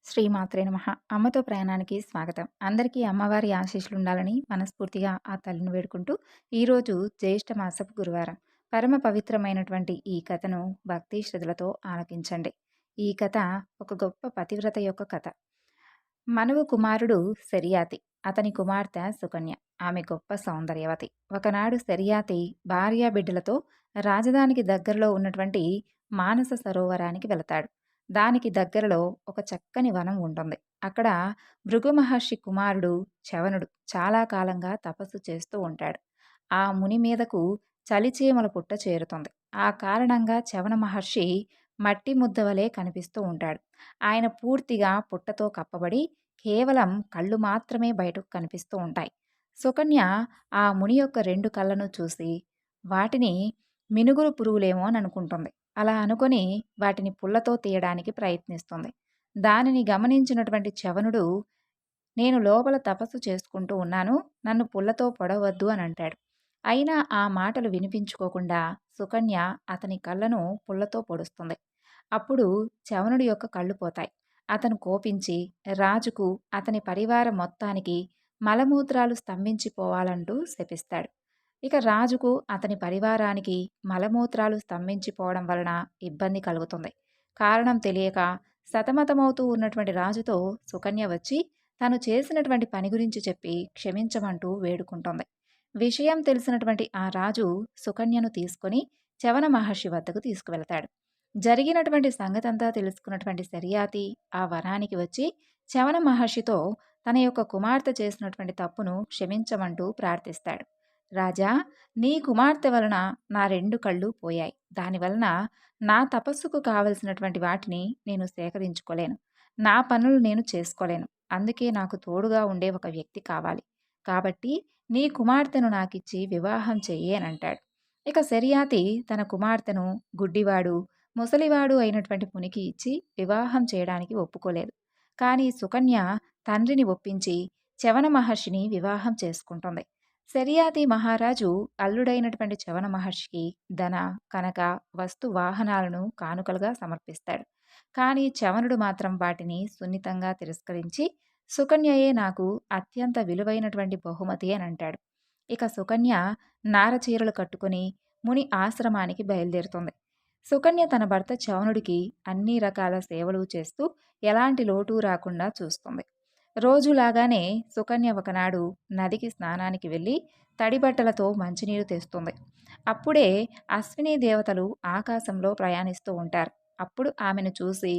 శ్రీమాత్రే నమః. అమ్మతో ప్రయాణానికి స్వాగతం. అందరికీ అమ్మవారి ఆశీస్సులుండాలని మనస్ఫూర్తిగా ఆ తల్లిని వేడుకుంటూ, ఈరోజు జ్యేష్ఠ మాసపు గురువారం. పరమ పవిత్రమైనటువంటి ఈ కథను భక్తి శ్రద్ధలతో ఆలకించండి. ఈ కథ ఒక గొప్ప పతివ్రత యొక్క కథ. మనువు కుమారుడు శర్యాతి. అతని కుమార్తె సుకన్య. ఆమె గొప్ప సౌందర్యవతి. ఒకనాడు శర్యాతి భార్యా బిడ్డలతో రాజధానికి దగ్గరలో ఉన్నటువంటి మానస సరోవరానికి వెళతాడు. దానికి దగ్గరలో ఒక చక్కని వనం ఉంటుంది. అక్కడ భృగు మహర్షి కుమారుడు చవనుడు చాలా కాలంగా తపస్సు చేస్తూ ఉంటాడు. ఆ ముని మీదకు చలిచీమల పుట్ట చేరుతుంది. ఆ కారణంగా చవన మహర్షి మట్టి ముద్ద వలె కనిపిస్తూ ఉంటాడు. ఆయన పూర్తిగా పుట్టతో కప్పబడి కేవలం కళ్ళు మాత్రమే బయటకు కనిపిస్తూ ఉంటాయి. సుకన్య ఆ ముని యొక్క రెండు కళ్ళను చూసి వాటిని మినుగురు పురుగులేమో అని అనుకుంటుంది. అలా అనుకొని వాటిని పుల్లతో తీయడానికి ప్రయత్నిస్తుంది. దానిని గమనించినటువంటి చవనుడు, నేను లోపల తపస్సు చేసుకుంటూ ఉన్నాను, నన్ను పుల్లతో పొడవద్దు అని అంటాడు. అయినా ఆ మాటలు వినిపించుకోకుండా సుకన్య అతని కళ్ళను పుల్లతో పొడుస్తుంది. అప్పుడు చవనుడి యొక్క కళ్ళు పోతాయి. అతను కోపించి రాజుకు అతని పరివారం మొత్తానికి మలమూత్రాలు స్తంభించిపోవాలంటూ శపిస్తాడు. ఇక రాజుకు అతని పరివారానికి మలమూత్రాలు స్తంభించిపోవడం వలన ఇబ్బంది కలుగుతుంది. కారణం తెలియక సతమతమవుతూ ఉన్నటువంటి రాజుతో సుకన్య వచ్చి తను చేసినటువంటి పని గురించి చెప్పి క్షమించమంటూ వేడుకుంటుంది. విషయం తెలిసినటువంటి ఆ రాజు సుకన్యను తీసుకొని చవన మహర్షి వద్దకు తీసుకువెళతాడు. జరిగినటువంటి సంగతంతా తెలుసుకున్నటువంటి శర్యాతి ఆ వనానికి వచ్చి చవన మహర్షితో తన యొక్క కుమార్తె చేసినటువంటి తప్పును క్షమించమంటూ ప్రార్థిస్తాడు. రాజా, నీ కుమార్తె వలన నా రెండు కళ్ళు పోయాయి. దానివలన నా తపస్సుకు కావలసినటువంటి వాటిని నేను సేకరించుకోలేను. నా పనులు నేను చేసుకోలేను. అందుకే నాకు తోడుగా ఉండే ఒక వ్యక్తి కావాలి. కాబట్టి నీ కుమార్తెను నాకిచ్చి వివాహం చెయ్యి అని అంటాడు. ఇక శర్యాతి తన కుమార్తెను గుడ్డివాడు, ముసలివాడు అయినటువంటి మునికి ఇచ్చి వివాహం చేయడానికి ఒప్పుకోలేదు. కానీ సుకన్య తండ్రిని ఒప్పించి చవన మహర్షిని వివాహం చేసుకుంటుంది. శర్యాతి మహారాజు అల్లుడైనటువంటి చవన మహర్షికి ధన, కనక, వస్తు వాహనాలను కానుకలుగా సమర్పిస్తాడు. కానీ చవనుడు మాత్రం వాటిని సున్నితంగా తిరస్కరించి సుకన్యయే నాకు అత్యంత విలువైనటువంటి బహుమతి అని అంటాడు. ఇక సుకన్య నారచీరలు కట్టుకుని ముని ఆశ్రమానికి బయలుదేరుతుంది. సుకన్య తన భర్త చవనుడికి అన్ని రకాల సేవలు చేస్తూ ఎలాంటి లోటు రాకుండా చూస్తుంది. రోజులాగానే సుకన్య ఒకనాడు నదికి స్నానానికి వెళ్ళి తడిబట్టలతో మంచినీరు తెస్తుంది. అప్పుడే అశ్విని దేవతలు ఆకాశంలో ప్రయాణిస్తూ ఉంటారు. అప్పుడు ఆమెను చూసి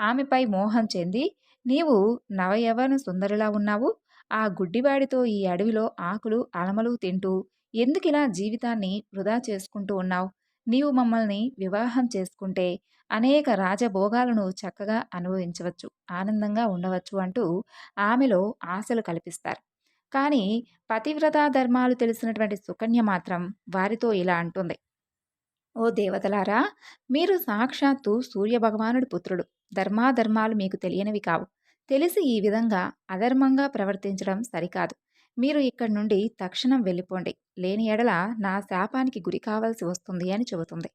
ఆమెపై మోహం చెంది, నీవు నవయవన సుందరిలా ఉన్నావు, ఆ గుడ్డివాడితో ఈ అడవిలో ఆకులు అలమలు తింటూ ఎందుకిలా జీవితాన్ని వృధా చేసుకుంటూ ఉన్నావు? నీవు మమ్మల్ని వివాహం చేసుకుంటే అనేక రాజభోగాలను చక్కగా అనుభవించవచ్చు, ఆనందంగా ఉండవచ్చు అంటూ ఆమెలో ఆశలు కల్పిస్తారు. కానీ పతివ్రతా ధర్మాలు తెలిసినటువంటి సుకన్య మాత్రం వారితో ఇలా అంటుంది. ఓ దేవతలారా, మీరు సాక్షాత్తు సూర్యభగవానుడి పుత్రుడు. ధర్మాధర్మాలు మీకు తెలియనివి కావు. తెలిసి ఈ విధంగా అధర్మంగా ప్రవర్తించడం సరికాదు. మీరు ఇక్కడి నుండి తక్షణం వెళ్ళిపోండి. లేని ఎడల నా శాపానికి గురి కావాల్సి వస్తుంది అని చెబుతుంది.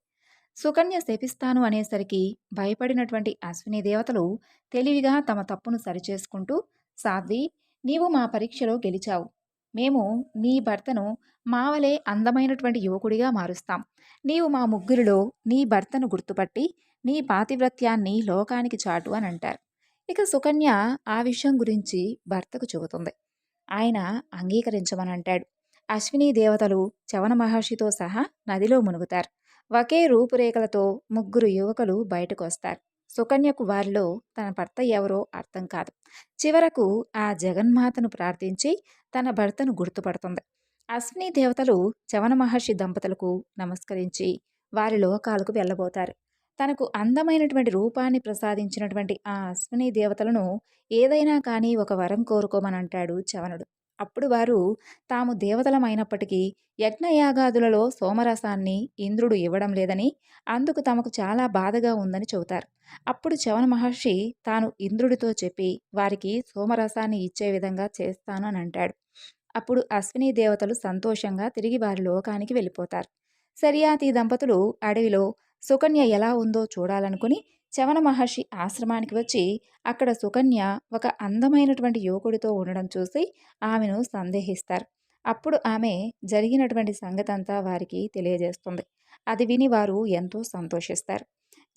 సుకన్య శపిస్తాను అనేసరికి భయపడినటువంటి అశ్విని దేవతలు తెలివిగా తమ తప్పును సరిచేసుకుంటూ, సాధ్వి, నీవు మా పరీక్షలో గెలిచావు. మేము నీ భర్తను మావలే అందమైనటువంటి యువకుడిగా మారుస్తాం. నీవు మా ముగ్గురిలో నీ భర్తను గుర్తుపట్టి నీ పాతివ్రత్యాన్ని లోకానికి చాటు అని అంటారు. ఇక సుకన్య ఆ విషయం గురించి భర్తకు చెబుతుంది. ఆయన అంగీకరించమని అంటాడు. అశ్విని దేవతలు చవన మహర్షితో సహా నదిలో మునుగుతారు. ఒకే రూపురేఖలతో ముగ్గురు యువకులు బయటకు వస్తారు. సుకన్యకు వారిలో తన భర్త ఎవరో అర్థం కాదు. చివరకు ఆ జగన్మాతను ప్రార్థించి తన భర్తను గుర్తుపడుతుంది. అశ్విని దేవతలు చవన మహర్షి దంపతులకు నమస్కరించి వారి లోకాలకు వెళ్ళబోతారు. తనకు అందమైనటువంటి రూపాన్ని ప్రసాదించినటువంటి ఆ అశ్విని దేవతలను ఏదైనా కానీ ఒక వరం కోరుకోమని అంటాడు చవనుడు. అప్పుడు వారు తాము దేవతలమైనప్పటికీ యజ్ఞయాగాదులలో సోమరసాన్ని ఇంద్రుడు ఇవ్వడం లేదని, అందుకు తమకు చాలా బాధగా ఉందని చెబుతారు. అప్పుడు చవన మహర్షి తాను ఇంద్రుడితో చెప్పి వారికి సోమరసాన్ని ఇచ్చే విధంగా చేస్తాను అని అంటాడు. అప్పుడు అశ్విని దేవతలు సంతోషంగా తిరిగి వారి లోకానికి వెళ్ళిపోతారు. శర్యాతి దంపతులు అడవిలో సుకన్య ఎలా ఉందో చూడాలనుకుని చవన మహర్షి ఆశ్రమానికి వచ్చి అక్కడ సుకన్య ఒక అందమైనటువంటి యువకుడితో ఉండడం చూసి ఆమెను సందేహిస్తారు. అప్పుడు ఆమె జరిగినటువంటి సంగతంతా వారికి తెలియజేస్తుంది. అది విని వారు ఎంతో సంతోషిస్తారు.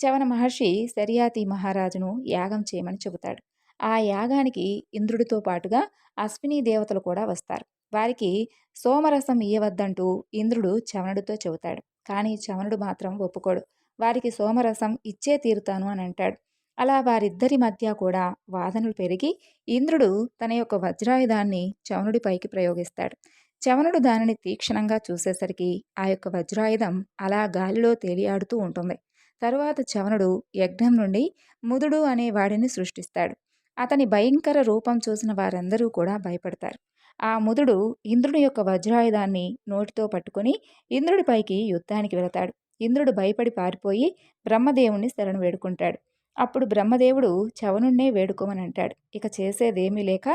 చవన మహర్షి శర్యాతి మహారాజును యాగం చేయమని చెబుతాడు. ఆ యాగానికి ఇంద్రుడితో పాటుగా అశ్విని దేవతలు కూడా వస్తారు. వారికి సోమరసం ఇయ్యవద్దంటూ ఇంద్రుడు చవనుడితో చెబుతాడు. కానీ చవనుడు మాత్రం ఒప్పుకోడు. వారికి సోమరసం ఇచ్చే తీరుతాను అని అంటాడు. అలా వారిద్దరి మధ్య కూడా వాదనలు పెరిగి ఇంద్రుడు తన యొక్క వజ్రాయుధాన్ని చవనుడిపైకి ప్రయోగిస్తాడు. చవనుడు దానిని తీక్షణంగా చూసేసరికి ఆ యొక్క వజ్రాయుధం అలా గాలిలో తేలియాడుతూ ఉంటుంది. తరువాత చవనుడు యజ్ఞం నుండి ముదుడు అనే వాడిని సృష్టిస్తాడు. అతని భయంకర రూపం చూసిన వారందరూ కూడా భయపడతారు. ఆ ముదుడు ఇంద్రుని యొక్క వజ్రాయుధాన్ని నోటితో పట్టుకుని ఇంద్రుడిపైకి యుద్ధానికి వెళతాడు. ఇంద్రుడు భయపడి పారిపోయి బ్రహ్మదేవుణ్ణి శరణు వేడుకుంటాడు. అప్పుడు బ్రహ్మదేవుడు చవనుణ్ణే వేడుకోమని అంటాడు. ఇక చేసేదేమీ లేక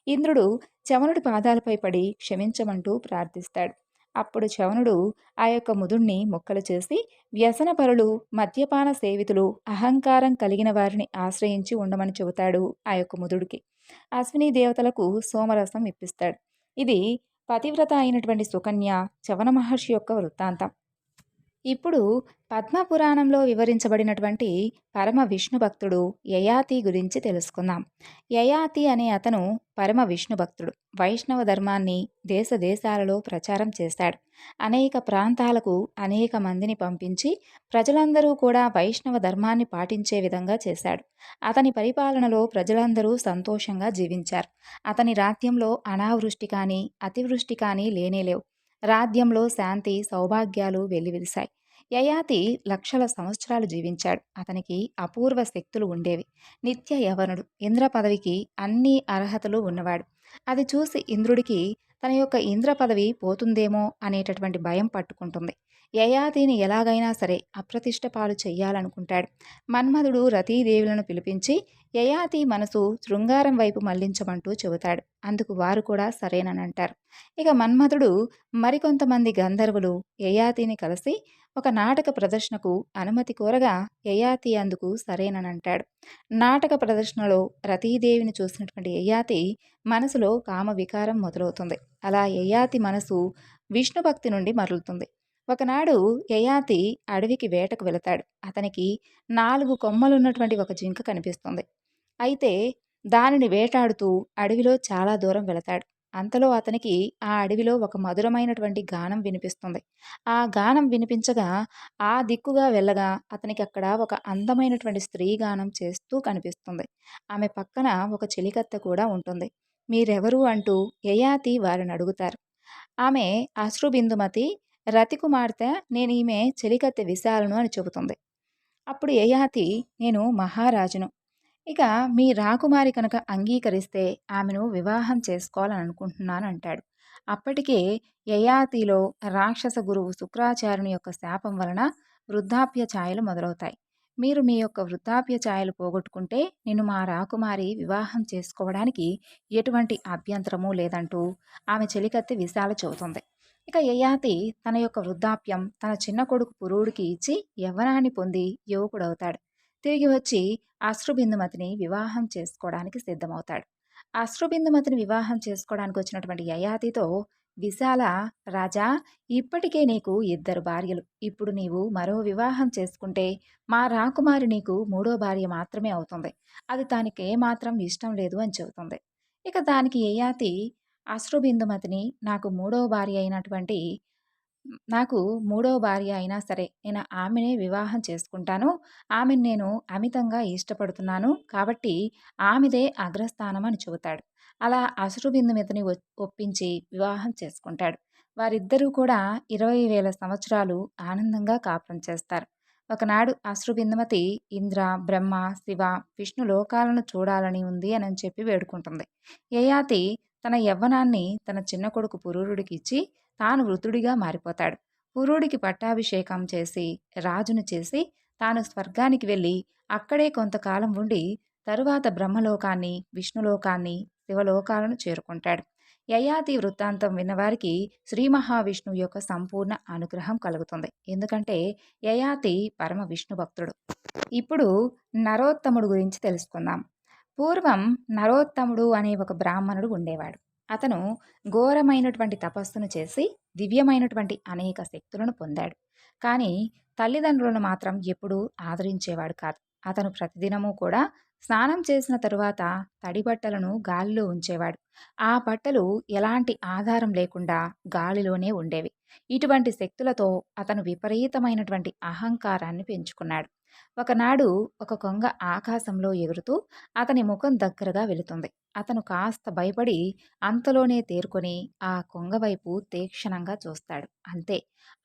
ఇంద్రుడు చవనుడి పాదాలపై పడి క్షమించమంటూ ప్రార్థిస్తాడు. అప్పుడు చవనుడు ఆ యొక్క ముదుణ్ణి ముక్కలు చేసి వ్యసనపరులు, మద్యపాన సేవితులు, అహంకారం కలిగిన వారిని ఆశ్రయించి ఉండమని చెబుతాడు ఆ యొక్క ముదుడికి. అశ్విని దేవతలకు సోమరసం ఇప్పిస్తాడు. ఇది పతివ్రత అయినటువంటి సుకన్య చవన మహర్షి యొక్క వృత్తాంతం. ఇప్పుడు పద్మపురాణంలో వివరించబడినటువంటి పరమ విష్ణు భక్తుడు యయాతి గురించి తెలుసుకుందాం. యయాతి అనే అతను పరమ విష్ణు భక్తుడు. వైష్ణవ ధర్మాన్ని దేశ దేశాలలో ప్రచారం చేశాడు. అనేక ప్రాంతాలకు అనేక మందిని పంపించి ప్రజలందరూ కూడా వైష్ణవ ధర్మాన్ని పాటించే విధంగా చేశాడు. అతని పరిపాలనలో ప్రజలందరూ సంతోషంగా జీవించారు. అతని రాజ్యంలో అనావృష్టి కానీ అతివృష్టి కానీ లేనేలేవు. రాజ్యంలో శాంతి సౌభాగ్యాలు వెల్లివిరిశాయి. యయాతి లక్షల సంవత్సరాలు జీవించాడు. అతనికి అపూర్వ శక్తులు ఉండేవి. నిత్య యవనుడు, ఇంద్ర పదవికి అన్ని అర్హతలు ఉన్నవాడు. అది చూసి ఇంద్రుడికి తన యొక్క ఇంద్ర పదవి పోతుందేమో అనేటటువంటి భయం పట్టుకుంటుంది. యయాతిని ఎలాగైనా సరే అప్రతిష్ట పాలు చెయ్యాలనుకుంటాడు. మన్మధుడు రతీదేవులను పిలిపించి యయాతి మనసు శృంగారం వైపు మళ్లించమంటూ చెబుతాడు. అందుకు వారు కూడా సరేననంటారు. ఇక మన్మధుడు మరికొంతమంది గంధర్వులు యయాతిని కలిసి ఒక నాటక ప్రదర్శనకు అనుమతి కోరగా యయాతి అందుకు సరేననంటాడు. నాటక ప్రదర్శనలో రతీదేవిని చూసినటువంటి యయాతి మనసులో కామ వికారం మొదలవుతుంది. అలా యయాతి మనసు విష్ణుభక్తి నుండి మరలుతుంది. ఒకనాడు యయాతి అడవికి వేటకు వెళతాడు. అతనికి 4 కొమ్మలున్నటువంటి ఒక జింక కనిపిస్తుంది. అయితే దానిని వేటాడుతూ అడవిలో చాలా దూరం వెళతాడు. అంతలో అతనికి ఆ అడవిలో ఒక మధురమైనటువంటి గానం వినిపిస్తుంది. ఆ గానం వినిపించగా ఆ దిక్కుగా వెళ్ళగా అతనికి అక్కడ ఒక అందమైనటువంటి స్త్రీ గానం చేస్తూ కనిపిస్తుంది. ఆమె పక్కన ఒక చెలికత్తె కూడా ఉంటుంది. మీరెవరు అంటూ యయాతి వారిని అడుగుతారు. ఆమె అశ్రుబిందుమతి రతికుమార్తె, నేను ఈమె చెలికత్తె విశాలను అని చెబుతుంది. అప్పుడు యయాతి, నేను మహారాజును. ఇక మీ రాకుమారి కనుక అంగీకరిస్తే ఆమెను వివాహం చేసుకోవాలని అనుకుంటున్నాను అంటాడు. అప్పటికే యయాతిలో రాక్షస గురువు శుక్రాచార్యుని యొక్క శాపం వలన వృద్ధాప్య ఛాయలు మొదలవుతాయి. మీరు మీ యొక్క వృద్ధాప్య ఛాయలు పోగొట్టుకుంటే నేను మా రాకుమారి వివాహం చేసుకోవడానికి ఎటువంటి అభ్యంతరము లేదంటూ ఆమె చెలికత్తి విశాల చెబుతుంది. ఇక యయాతి తన యొక్క వృద్ధాప్యం తన చిన్న కొడుకు పురుడికి ఇచ్చి యవ్వనాన్ని పొంది యువకుడవుతాడు. తిరిగి వచ్చి అశ్రుబిందుమతిని వివాహం చేసుకోవడానికి సిద్ధమవుతాడు. అశ్రుబిందుమతిని వివాహం చేసుకోవడానికి వచ్చినటువంటి యయాతితో విశాల, రాజా, ఇప్పటికే నీకు 2 భార్యలు. ఇప్పుడు నీవు మరో వివాహం చేసుకుంటే మా రాకుమారి నీకు 3వ భార్య మాత్రమే అవుతుంది. అది దానికి ఏమాత్రం ఇష్టం లేదు అని చెబుతుంది. ఇక దానికి యయాతి అశ్రుబిందుమతిని నాకు మూడవ భార్య అయినా సరే నేను ఆమెనే వివాహం చేసుకుంటాను. ఆమెను నేను అమితంగా ఇష్టపడుతున్నాను. కాబట్టి ఆమెదే అగ్రస్థానం అని చెబుతాడు. అలా అశ్రుబిందుమతిని ఒప్పించి వివాహం చేసుకుంటాడు. వారిద్దరూ కూడా 20,000 సంవత్సరాలు ఆనందంగా కాపురం చేస్తారు. ఒకనాడు అశ్రుబిందుమతి ఇంద్ర, బ్రహ్మ, శివ, విష్ణు లోకాలను చూడాలని ఉంది అని చెప్పి వేడుకుంటుంది. యయాతి తన యవ్వనాన్ని తన చిన్న కొడుకు పురూరుడికి ఇచ్చి తాను వృద్ధుడిగా మారిపోతాడు. పురుడికి పట్టాభిషేకం చేసి రాజును చేసి తాను స్వర్గానికి వెళ్ళి అక్కడే కొంతకాలం ఉండి తరువాత బ్రహ్మలోకాన్ని, విష్ణులోకాన్ని, శివలోకాలను చేరుకుంటాడు. యయాతి వృత్తాంతం విన్నవారికి శ్రీ మహావిష్ణువు యొక్క సంపూర్ణ అనుగ్రహం కలుగుతుంది. ఎందుకంటే యయాతి పరమ విష్ణు భక్తుడు. ఇప్పుడు నరోత్తముడు గురించి తెలుసుకుందాం. పూర్వం నరోత్తముడు అనే ఒక బ్రాహ్మణుడు ఉండేవాడు. అతను ఘోరమైనటువంటి తపస్సును చేసి దివ్యమైనటువంటి అనేక శక్తులను పొందాడు. కానీ తల్లిదండ్రులను మాత్రం ఎప్పుడూ ఆదరించేవాడు కాదు. అతను ప్రతిదినము కూడా స్నానం చేసిన తరువాత తడి బట్టలను గాలిలో ఉంచేవాడు. ఆ బట్టలు ఎలాంటి ఆధారం లేకుండా గాలిలోనే ఉండేవి. ఇటువంటి శక్తులతో అతను విపరీతమైనటువంటి అహంకారాన్ని పెంచుకున్నాడు. ఒకనాడు ఒక కొంగ ఆకాశంలో ఎగురుతూ అతని ముఖం దగ్గరగా వెళుతుంది. అతను కాస్త భయపడి అంతలోనే తేరుకొని ఆ కొంగ వైపు తీక్షణంగా చూస్తాడు. అంతే,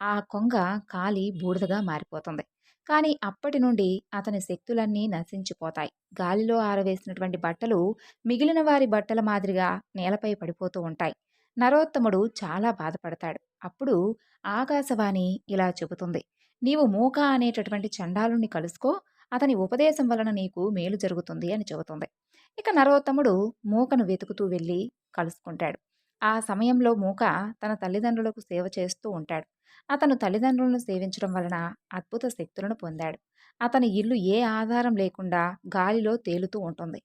ఆ కొంగ కాలి బూడిదగా మారిపోతుంది. కానీ అప్పటి నుండి అతని శక్తులన్నీ నశించిపోతాయి. గాలిలో ఆరవేసినటువంటి బట్టలు మిగిలిన వారి బట్టల మాదిరిగా నేలపై పడిపోతూ ఉంటాయి. నరోత్తముడు చాలా బాధపడతాడు. అప్పుడు ఆకాశవాణి ఇలా చెబుతుంది: నీవు మూక అనేటటువంటి చండాలుణ్ణి కలుసుకో, అతని ఉపదేశం వలన నీకు మేలు జరుగుతుంది అని చెబుతుంది. ఇక నరోత్తముడు మూకను వెతుకుతూ వెళ్ళి కలుసుకుంటాడు. ఆ సమయంలో మూక తన తల్లిదండ్రులకు సేవ చేస్తూ ఉంటాడు. అతను తల్లిదండ్రులను సేవించడం వలన అద్భుత శక్తులను పొందాడు. అతని ఇల్లు ఏ ఆధారం లేకుండా గాలిలో తేలుతూ ఉంటుంది.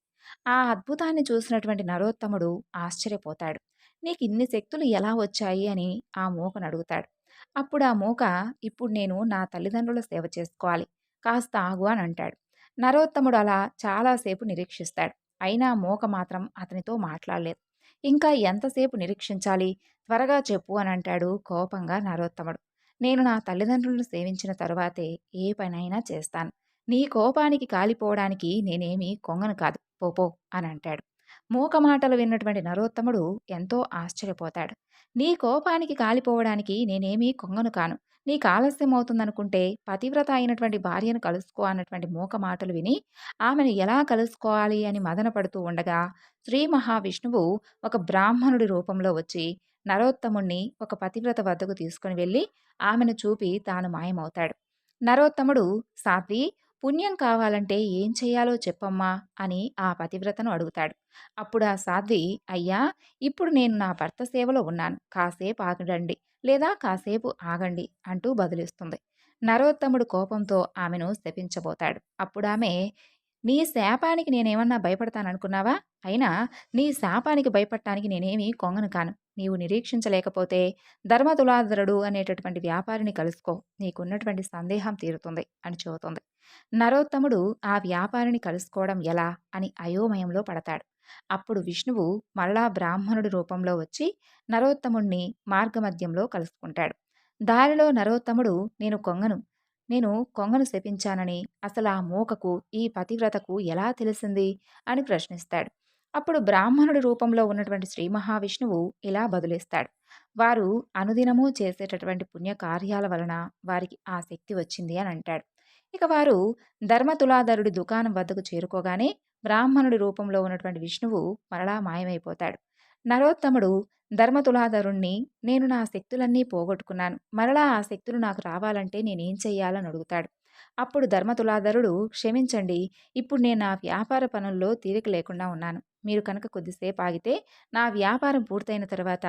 ఆ అద్భుతాన్ని చూసినటువంటి నరోత్తముడు ఆశ్చర్యపోతాడు. నీకు ఇన్ని శక్తులు ఎలా వచ్చాయి అని ఆ మూకను అడుగుతాడు. అప్పుడు ఆ మూక, ఇప్పుడు నేను నా తల్లిదండ్రుల సేవ చేసుకోవాలి, కాస్త ఆగు అని అంటాడు. నరోత్తముడు అలా చాలాసేపు నిరీక్షిస్తాడు. అయినా మూక మాత్రం అతనితో మాట్లాడలేదు. ఇంకా ఎంతసేపు నిరీక్షించాలి, త్వరగా చెప్పు అని అంటాడు కోపంగా నరోత్తముడు. నేను నా తల్లిదండ్రులను సేవించిన తరువాతే ఏ పనైనా చేస్తాను. నీ కోపానికి కాలిపోవడానికి నేనేమీ కొంగను కాదు, పో అని అంటాడు. మూక మాటలు విన్నటువంటి నరోత్తముడు ఎంతో ఆశ్చర్యపోతాడు. నీ కోపానికి కాలిపోవడానికి నేనేమీ కొంగను కాను. నీకు ఆలస్యం అవుతుందనుకుంటే పతివ్రత అయినటువంటి భార్యను కలుసుకో అన్నటువంటి మూక మాటలు విని ఆమెను ఎలా కలుసుకోవాలి అని మదన పడుతూ ఉండగా శ్రీ మహావిష్ణువు ఒక బ్రాహ్మణుడి రూపంలో వచ్చి నరోత్తముణ్ణి ఒక పతివ్రత వద్దకు తీసుకుని వెళ్ళి ఆమెను చూపి తాను మాయమవుతాడు. నరోత్తముడు, సాధ్వి, పుణ్యం కావాలంటే ఏం చెయ్యాలో చెప్పమ్మా అని ఆ పతివ్రతను అడుగుతాడు. అప్పుడు ఆ సాధ్వి, అయ్యా, ఇప్పుడు నేను నా భర్త సేవలో ఉన్నాను, కాసేపు ఆగండి లేదా కాసేపు ఆగండి అంటూ బదులిస్తుంది. నరోత్తముడు కోపంతో ఆమెను శపించబోతాడు. అప్పుడామె, నీ శాపానికి నేనేమన్నా భయపడతాననుకున్నావా? అయినా నీ శాపానికి భయపడటానికి నేనేమీ కొంగను కాను. నీవు నిరీక్షించలేకపోతే ధర్మతులాధరుడు అనేటటువంటి వ్యాపారిని కలుసుకో, నీకున్నటువంటి సందేహం తీరుతుంది అని చెబుతుంది. నరోత్తముడు ఆ వ్యాపారిని కలుసుకోవడం ఎలా అని అయోమయంలో పడతాడు. అప్పుడు విష్ణువు మరలా బ్రాహ్మణుడి రూపంలో వచ్చి నరోత్తముణ్ణి మార్గమధ్యంలో కలుసుకుంటాడు. దారిలో నరోత్తముడు, నేను కొంగను శపించానని అసలు ఆ మూకకు ఈ పతివ్రతకు ఎలా తెలిసింది అని ప్రశ్నిస్తాడు. అప్పుడు బ్రాహ్మణుడి రూపంలో ఉన్నటువంటి శ్రీ మహావిష్ణువు ఇలా బదులిస్తాడు: వారు అనుదినము చేసేటటువంటి పుణ్యకార్యాల వలన వారికి ఆ శక్తి వచ్చింది అని అంటాడు. ఇక వారు ధర్మతులాధరుడి దుకాణం వద్దకు చేరుకోగానే బ్రాహ్మణుడి రూపంలో ఉన్నటువంటి విష్ణువు మరలా మాయమైపోతాడు. నరోత్తముడు ధర్మతులాధరుణ్ణి, నేను నా శక్తులన్నీ పోగొట్టుకున్నాను, మరలా ఆ శక్తులు నాకు రావాలంటే నేనేం చెయ్యాలని అడుగుతాడు. అప్పుడు ధర్మతులాధరుడు, క్షమించండి, ఇప్పుడు నేను నా వ్యాపార పనుల్లో తీరిక లేకుండా ఉన్నాను. మీరు కనుక కొద్దిసేపు ఆగితే నా వ్యాపారం పూర్తయిన తర్వాత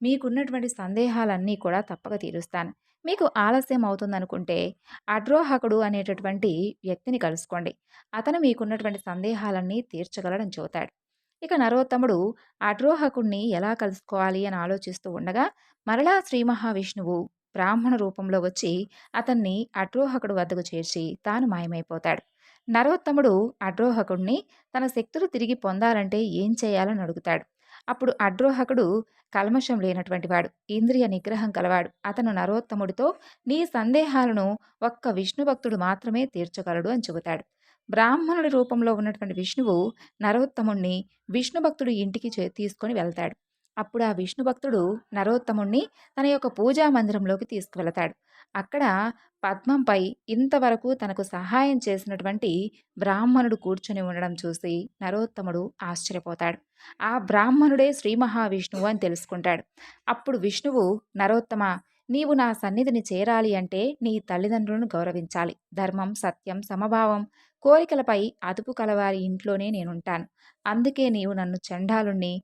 మీకున్నటువంటి సందేహాలన్నీ కూడా తప్పక తీరుస్తాను. మీకు ఆలస్యం అవుతుందనుకుంటే అడ్రోహకుడు అనేటటువంటి వ్యక్తిని కలుసుకోండి, అతను మీకున్నటువంటి సందేహాలన్నీ తీర్చగలడని చెబుతాడు. ఇక నరోత్తముడు అడ్రోహకుణ్ణి ఎలా కలుసుకోవాలి అని ఆలోచిస్తూ ఉండగా మరలా శ్రీ మహావిష్ణువు బ్రాహ్మణ రూపంలో వచ్చి అతన్ని అడ్రోహకుడు వద్దకు చేర్చి తాను మాయమైపోతాడు. నరోత్తముడు అడ్రోహకుణ్ణి తన శక్తులు తిరిగి పొందాలంటే ఏం చేయాలని అడుగుతాడు. అప్పుడు అడ్రోహకుడు కల్మషం లేనటువంటి వాడు, ఇంద్రియ నిగ్రహం కలవాడు. అతను నరోత్తముడితో, నీ సందేహాలను ఒక్క విష్ణు భక్తుడు మాత్రమే తీర్చగలడు అని చెబుతాడు. బ్రాహ్మణుడి రూపంలో ఉన్నటువంటి విష్ణువు నరోత్తముణ్ణి విష్ణు భక్తుడు ఇంటికి తీసుకొని వెళ్తాడు. అప్పుడు ఆ విష్ణు భక్తుడు నరోత్తముణ్ణి తన యొక్క పూజా మందిరంలోకి తీసుకువెళతాడు. అక్కడ పద్మంపై ఇంతవరకు తనకు సహాయం చేసినటువంటి బ్రాహ్మణుడు కూర్చొని ఉండడం చూసి నరోత్తముడు ఆశ్చర్యపోతాడు. ఆ బ్రాహ్మణుడే శ్రీ మహావిష్ణువు అని తెలుసుకుంటాడు. అప్పుడు విష్ణువు, నరోత్తమ, నీవు నా సన్నిధిని చేరాలి అంటే నీ తల్లిదండ్రులను గౌరవించాలి. ధర్మం, సత్యం, సమభావం, కోరికలపై అదుపు కలవారి ఇంట్లోనే నేనుంటాను. అందుకే నీవు నన్ను చండాలుణ్ణి,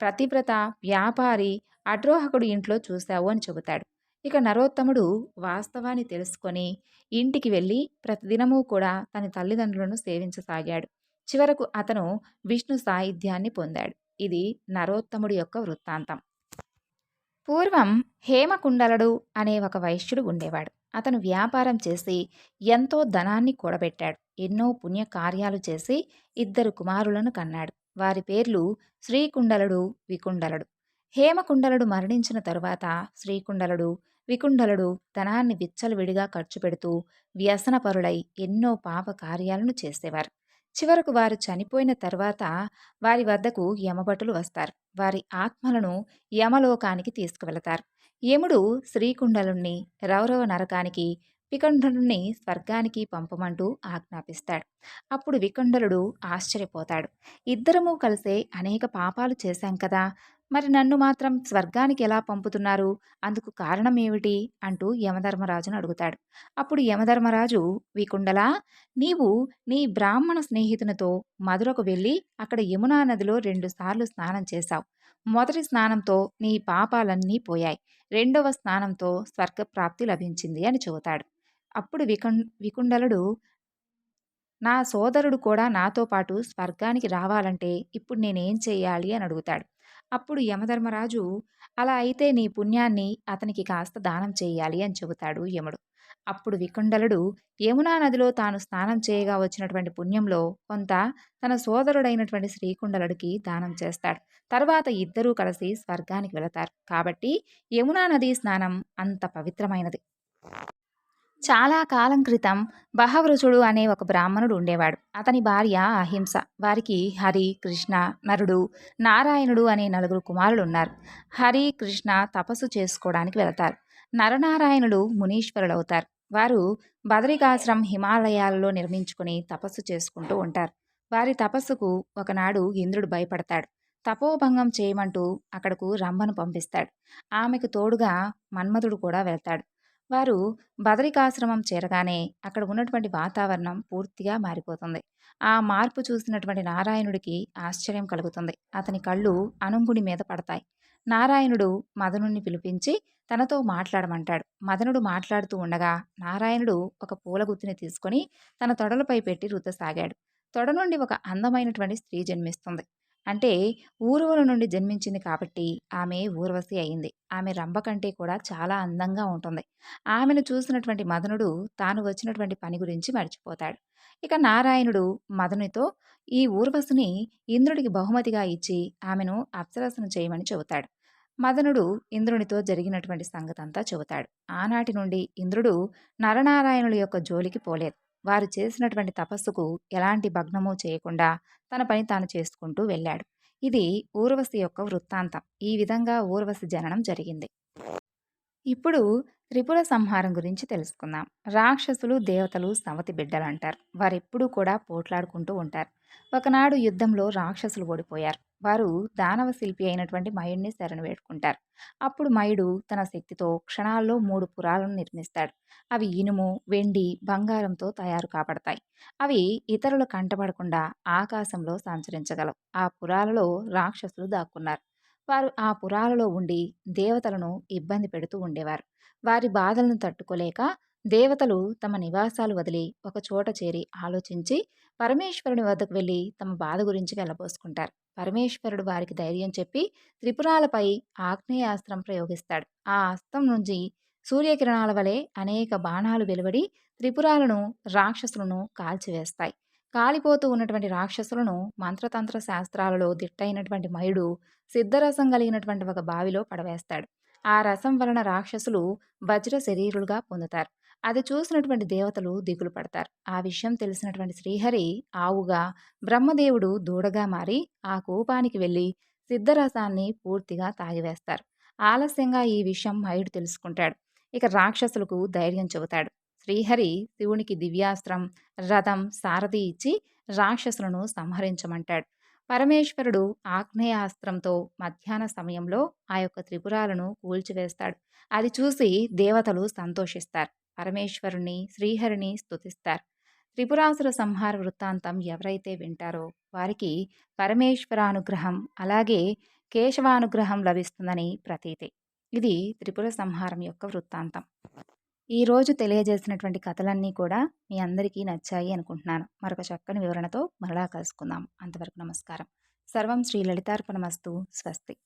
ప్రతివ్రత, వ్యాపారి, అడ్రోహకుడు ఇంట్లో చూశావు అని చెబుతాడు. ఇక నరోత్తముడు వాస్తవాన్ని తెలుసుకొని ఇంటికి వెళ్ళి ప్రతిదినమూ కూడా తన తల్లిదండ్రులను సేవించసాగాడు. చివరకు అతను విష్ణు సాయుధ్యాన్ని పొందాడు. ఇది నరోత్తముడి యొక్క వృత్తాంతం. పూర్వం హేమకుండలుడు అనే ఒక వైశ్యుడు ఉండేవాడు. అతను వ్యాపారం చేసి ఎంతో ధనాన్ని కూడబెట్టాడు. ఎన్నో పుణ్యకార్యాలు చేసి 2 కుమారులను కన్నాడు. వారి పేర్లు శ్రీకుండలుడు, వికుండలుడు. హేమకుండలుడు మరణించిన తరువాత శ్రీకుండలుడు, వికుండలుడు ధనాన్ని విచ్చలవిడిగా ఖర్చు పెడుతూ వ్యసనపరులై ఎన్నో పాప కార్యాలను చేసేవారు. చివరకు వారు చనిపోయిన తర్వాత వారి వద్దకు యమభటులు వస్తారు. వారి ఆత్మలను యమలోకానికి తీసుకువెళతారు. యముడు శ్రీకుండలుణ్ణి రౌరవ నరకానికి, వికంఠలుణ్ణి స్వర్గానికి పంపమంటూ ఆజ్ఞాపిస్తాడు. అప్పుడు వికండలుడు ఆశ్చర్యపోతాడు. ఇద్దరము కలిసే అనేక పాపాలు చేశాం కదా, మరి నన్ను మాత్రం స్వర్గానికి ఎలా పంపుతున్నారు? అందుకు కారణం ఏమిటి అంటూ యమధర్మరాజును అడుగుతాడు. అప్పుడు యమధర్మరాజు, వికుండలా, నీవు నీ బ్రాహ్మణ స్నేహితునితో మధురకు వెళ్ళి అక్కడ యమునా నదిలో 2 సార్లు స్నానం చేశావు. మొదటి స్నానంతో నీ పాపాలన్నీ పోయాయి. రెండవ స్నానంతో స్వర్గప్రాప్తి లభించింది అని చెబుతాడు. అప్పుడు వికుండలుడు, నా సోదరుడు కూడా నాతో పాటు స్వర్గానికి రావాలంటే ఇప్పుడు నేనేం చెయ్యాలి అని అడుగుతాడు. అప్పుడు యమధర్మరాజు, అలా అయితే నీ పుణ్యాన్ని అతనికి కాస్త దానం చేయాలి అని చెబుతాడు యముడు. అప్పుడు వికుండలుడు యమునా నదిలో తాను స్నానం చేయగా వచ్చినటువంటి పుణ్యంలో కొంత తన సోదరుడైనటువంటి శ్రీకుండలుడికి దానం చేస్తాడు. తర్వాత ఇద్దరూ కలిసి స్వర్గానికి వెళతారు. కాబట్టి యమునా నదీ స్నానం అంత పవిత్రమైనది. చాలా కాలం క్రితం బహవృచుడు అనే ఒక బ్రాహ్మణుడు ఉండేవాడు. అతని భార్య అహింస. వారికి హరి, కృష్ణ, నరుడు, నారాయణుడు అనే 4 కుమారులు ఉన్నారు. హరి, కృష్ణ తపస్సు చేసుకోవడానికి వెళతారు. నరనారాయణుడు మునీశ్వరులవుతారు. వారు బదరికాశ్రమం హిమాలయాలలో నిర్మించుకుని తపస్సు చేసుకుంటూ ఉంటారు. వారి తపస్సుకు ఒకనాడు ఇంద్రుడు భయపడతాడు. తపోభంగం చేయమంటూ అక్కడకు రంభను పంపిస్తాడు. ఆమెకు తోడుగా మన్మధుడు కూడా వెళ్తాడు. వారు బదరికాశ్రమం చేరగానే అక్కడ ఉన్నటువంటి వాతావరణం పూర్తిగా మారిపోతుంది. ఆ మార్పు చూసినటువంటి నారాయణుడికి ఆశ్చర్యం కలుగుతుంది. అతని కళ్ళు అనంగుడి మీద పడతాయి. నారాయణుడు మదనుణ్ణి పిలిపించి తనతో మాట్లాడమంటాడు. మదనుడు మాట్లాడుతూ ఉండగా నారాయణుడు ఒక పూలగుత్తిని తీసుకొని తన తొడలపై పెట్టి రుద్దసాగాడు. తొడ నుండి ఒక అందమైనటువంటి స్త్రీ జన్మిస్తుంది. అంటే ఊర్వల నుండి జన్మించింది కాబట్టి ఆమె ఊర్వశి అయింది. ఆమె రంభ కంటే కూడా చాలా అందంగా ఉంటుంది. ఆమెను చూసినటువంటి మదనుడు తాను వచ్చినటువంటి పని గురించి మర్చిపోతాడు. ఇక నారాయణుడు మదనునితో ఈ ఊర్వశిని ఇంద్రుడికి బహుమతిగా ఇచ్చి ఆమెను అప్సరసను చేయమని చెబుతాడు. మదనుడు ఇంద్రునితో జరిగినటువంటి సంగతంతా చెబుతాడు. ఆనాటి నుండి ఇంద్రుడు నరనారాయణుల యొక్క జోలికి పోలేదు. వారు చేసినటువంటి తపస్సుకు ఎలాంటి భగ్నమూ చేయకుండా తన పని తాను చేసుకుంటూ వెళ్ళాడు. ఇది ఊర్వశి యొక్క వృత్తాంతం. ఈ విధంగా ఊర్వశి జననం జరిగింది. ఇప్పుడు త్రిపుర సంహారం గురించి తెలుసుకుందాం. రాక్షసులు, దేవతలు సవతి బిడ్డలంటారు. వారెప్పుడూ కూడా పోట్లాడుకుంటూ ఉంటారు. ఒకనాడు యుద్ధంలో రాక్షసులు ఓడిపోయారు. వారు దానవ శిల్పి అయినటువంటి మయుడిని శరణు వేడుకుంటారు. అప్పుడు మయుడు తన శక్తితో క్షణాల్లో 3 పురాలను నిర్మిస్తాడు. అవి ఇనుము, వెండి, బంగారంతో తయారు కాబడతాయి. అవి ఇతరుల కంటపడకుండా ఆకాశంలో సంచరించగలవు. ఆ పురాలలో రాక్షసులు దాక్కున్నారు. వారు ఆ పురాలలో ఉండి దేవతలను ఇబ్బంది పెడుతూ ఉండేవారు. వారి బాధలను తట్టుకోలేక దేవతలు తమ నివాసాలు వదిలి ఒక చోట చేరి ఆలోచించి పరమేశ్వరుని వద్దకు వెళ్ళి తమ బాధ గురించి వెళ్ళబోసుకుంటారు. పరమేశ్వరుడు వారికి ధైర్యం చెప్పి త్రిపురాలపై ఆగ్నేయాస్త్రం ప్రయోగిస్తాడు. ఆ అస్త్రం నుంచి సూర్యకిరణాల వలె అనేక బాణాలు వెలువడి త్రిపురాలను, రాక్షసులను కాల్చివేస్తాయి. కాలిపోతూ ఉన్నటువంటి రాక్షసులను మంత్రతంత్ర శాస్త్రాలలో దిట్టైనటువంటి మయుడు సిద్ధరసం కలిగినటువంటి ఒక బావిలో పడవేస్తాడు. ఆ రసం వలన రాక్షసులు వజ్ర శరీరులుగా పొందుతారు. అది చూసినటువంటి దేవతలు దిగులు పడతారు. ఆ విషయం తెలిసినటువంటి శ్రీహరి ఆవుగా, బ్రహ్మదేవుడు దూడగా మారి ఆ కూపానికి వెళ్ళి సిద్ధరసాన్ని పూర్తిగా తాగివేస్తారు. ఆలస్యంగా ఈ విషయం మయుడు తెలుసుకుంటాడు. ఇక రాక్షసులకు ధైర్యం చెబుతాడు. శ్రీహరి శివునికి దివ్యాస్త్రం, రథం, సారథి ఇచ్చి రాక్షసులను సంహరించమంటాడు. పరమేశ్వరుడు ఆగ్నేయాస్త్రంతో మధ్యాహ్న సమయంలో ఆ యొక్క త్రిపురాలను కూల్చివేస్తాడు. అది చూసి దేవతలు సంతోషిస్తారు. పరమేశ్వరుని, శ్రీహరిని స్తుతిస్తారు. త్రిపురాసుర సంహార వృత్తాంతం ఎవరైతే వింటారో వారికి పరమేశ్వరానుగ్రహం, అలాగే కేశవానుగ్రహం లభిస్తుందని ప్రతీతి. ఇది త్రిపుర సంహారం యొక్క వృత్తాంతం. ఈరోజు తెలియజేసినటువంటి కథలన్నీ కూడా మీ అందరికీ నచ్చాయి అనుకుంటున్నాను. మరొక చక్కని వివరణతో మరలా కలుసుకుందాం. అంతవరకు నమస్కారం. సర్వం శ్రీ లలితార్పణమస్తు. స్వస్తి.